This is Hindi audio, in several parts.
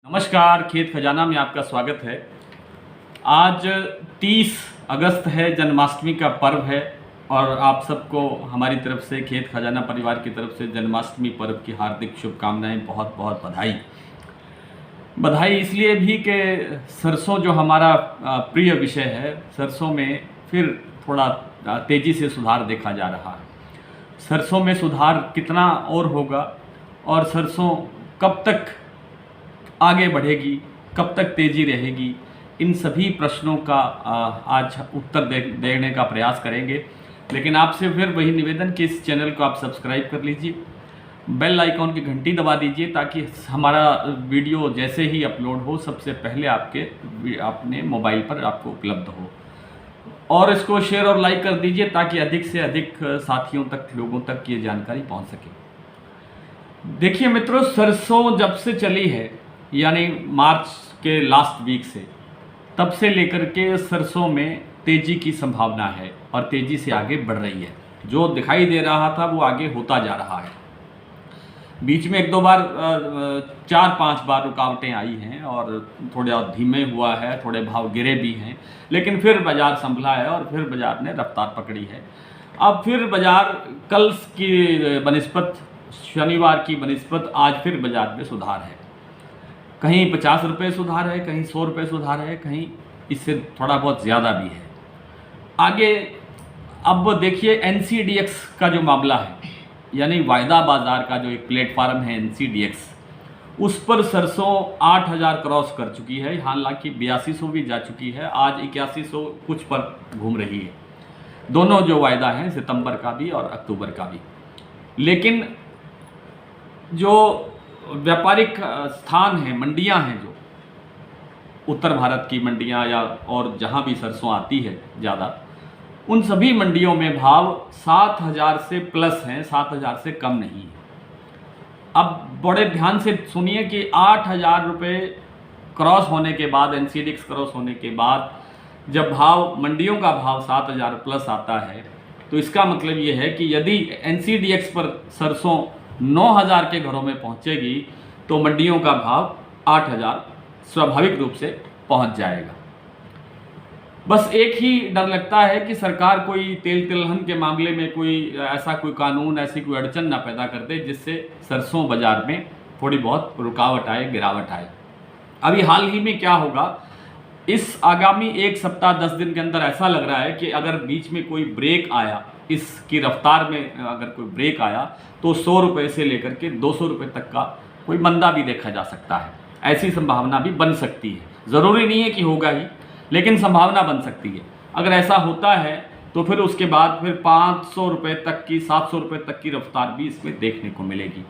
नमस्कार, खेत खजाना में आपका स्वागत है। आज 30 अगस्त है, जन्माष्टमी का पर्व है और आप सबको हमारी तरफ से, खेत खजाना परिवार की तरफ से जन्माष्टमी पर्व की हार्दिक शुभकामनाएं, बहुत बहुत बधाई। बधाई इसलिए भी कि सरसों जो हमारा प्रिय विषय है, सरसों में फिर थोड़ा तेज़ी से सुधार देखा जा रहा है। सरसों में सुधार कितना और होगा और सरसों कब तक आगे बढ़ेगी, कब तक तेज़ी रहेगी, इन सभी प्रश्नों का आज उत्तर देने का प्रयास करेंगे। लेकिन आपसे फिर वही निवेदन कि इस चैनल को आप सब्सक्राइब कर लीजिए, बेल आइकॉन की घंटी दबा दीजिए ताकि हमारा वीडियो जैसे ही अपलोड हो सबसे पहले अपने मोबाइल पर आपको उपलब्ध हो। और इसको शेयर और लाइक कर दीजिए ताकि अधिक से अधिक साथियों तक, लोगों तक ये जानकारी पहुंच सके। देखिए मित्रों, सरसों जब से चली है, यानी मार्च के लास्ट वीक से, तब से लेकर के सरसों में तेज़ी की संभावना है और तेज़ी से आगे बढ़ रही है। जो दिखाई दे रहा था वो आगे होता जा रहा है। बीच में एक दो बार 4-5 बार रुकावटें आई हैं और थोड़ा धीमे हुआ है, थोड़े भाव गिरे भी हैं, लेकिन फिर बाज़ार संभला है और फिर बाज़ार ने रफ्तार पकड़ी है। अब फिर बाज़ार कल की बनिस्बत, शनिवार की बनिस्बत आज फिर बाज़ार में सुधार है। कहीं 50 रुपये सुधार है, कहीं 100 रुपये सुधार है, कहीं इससे थोड़ा बहुत ज़्यादा भी है। आगे अब देखिए NCDX का जो मामला है, यानी वायदा बाज़ार का जो एक प्लेटफार्म है NCDX, उस पर सरसों 8000 क्रॉस कर चुकी है। हालांकि 8200 भी जा चुकी है, आज 8100 कुछ पर घूम रही है। दोनों जो वायदा हैं, सितंबर का भी और अक्टूबर का भी। लेकिन जो व्यापारिक स्थान हैं, मंडियां हैं, जो उत्तर भारत की मंडियां या और जहां भी सरसों आती है ज़्यादा, उन सभी मंडियों में भाव 7000 से प्लस हैं, 7000 से कम नहीं है। अब बड़े ध्यान से सुनिए कि 8000 रुपये क्रॉस होने के बाद, NCDX क्रॉस होने के बाद जब भाव, मंडियों का भाव 7000 प्लस आता है, तो इसका मतलब ये है कि यदि NCDX पर सरसों 9000 के घरों में पहुंचेगी तो मंडियों का भाव 8000 स्वाभाविक रूप से पहुंच जाएगा। बस एक ही डर लगता है कि सरकार कोई तेल तिलहन के मामले में कोई ऐसा कोई कानून, ऐसी कोई अड़चन ना पैदा कर दे जिससे सरसों बाजार में थोड़ी बहुत रुकावट आए, गिरावट आए। अभी हाल ही में क्या होगा, इस आगामी 1 सप्ताह 10 दिन के अंदर ऐसा लग रहा है कि अगर बीच में कोई ब्रेक आया, इसकी रफ्तार में अगर कोई ब्रेक आया, तो 100 रुपये से लेकर के 200 रुपये तक का कोई मंदा भी देखा जा सकता है। ऐसी संभावना भी बन सकती है। ज़रूरी नहीं है कि होगा ही, लेकिन संभावना बन सकती है। अगर ऐसा होता है तो फिर उसके बाद फिर 500 रुपये तक की, 700 रुपये तक की रफ्तार भी इसमें देखने को मिलेगी।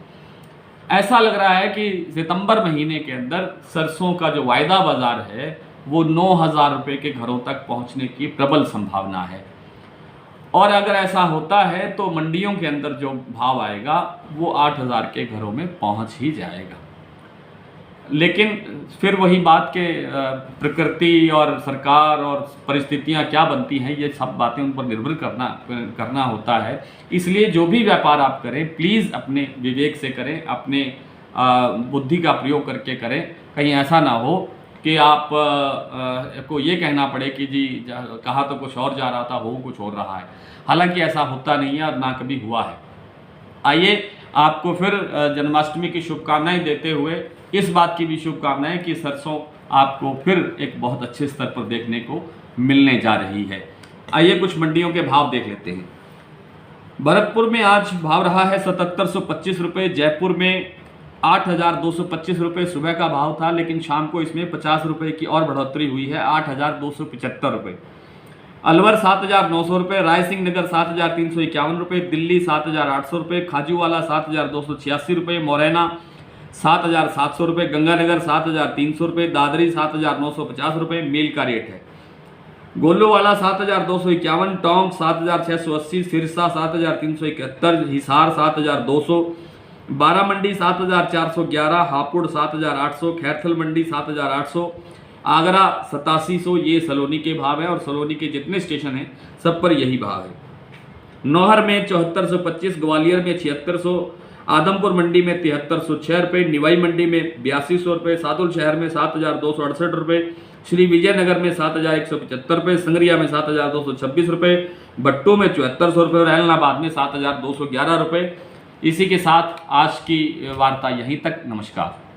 ऐसा लग रहा है कि सितंबर महीने के अंदर सरसों का जो वायदा बाज़ार है वो 9000 रुपये के घरों तक पहुंचने की प्रबल संभावना है। और अगर ऐसा होता है तो मंडियों के अंदर जो भाव आएगा वो 8000 के घरों में पहुंच ही जाएगा। लेकिन फिर वही बात के प्रकृति और सरकार और परिस्थितियां क्या बनती हैं, ये सब बातें उन पर निर्भर करना होता है। इसलिए जो भी व्यापार आप करें, प्लीज़ अपने विवेक से करें, अपने बुद्धि का प्रयोग करके करें। कहीं ऐसा ना हो कि आप को ये कहना पड़े कि जी कहा तो कुछ और जा रहा था, हो कुछ और रहा है। हालांकि ऐसा होता नहीं है और ना कभी हुआ है। आइए आपको फिर जन्माष्टमी की शुभकामनाएं देते हुए इस बात की भी शुभकामनाएं कि सरसों आपको फिर एक बहुत अच्छे स्तर पर देखने को मिलने जा रही है। आइए कुछ मंडियों के भाव देख लेते हैं। भरतपुर में आज भाव रहा है 7725 रुपये, जयपुर में 8225 रुपये सुबह का भाव था, लेकिन शाम को इसमें 50 रुपये की और बढ़ोतरी हुई है, 8275 रुपये। अलवर 7900 रुपये, रायसिंह नगर 7351 रुपये, दिल्ली 7800 रुपये, खाजूवाला 7286 रुपये, मोरैना 7700 रुपये, गंगानगर 7300 रुपये, दादरी 7950 रुपये मील का रेट है। गोलोवाला 7251, टोंक 7680, सिरसा 7371, हिसार 7200, बारामंडी 7411, हापुड़ 7800, खैरथल मंडी 7800, आगरा 8700। ये सलोनी के भाव है और सलोनी के जितने स्टेशन हैं सब पर यही भाव है। नौहर में 7425, ग्वालियर में 7600, आदमपुर मंडी में 7306 रुपये, निवाई मंडी में 8200 रुपये, सादुल शहर में 7268 रुपये, श्री विजयनगर में 7175 रुपये, संगरिया में 7226 रुपये, भट्टू में 7400 रुपये और ऐलनाबाद में 7211 रुपये। इसी के साथ आज की वार्ता यहीं तक। नमस्कार।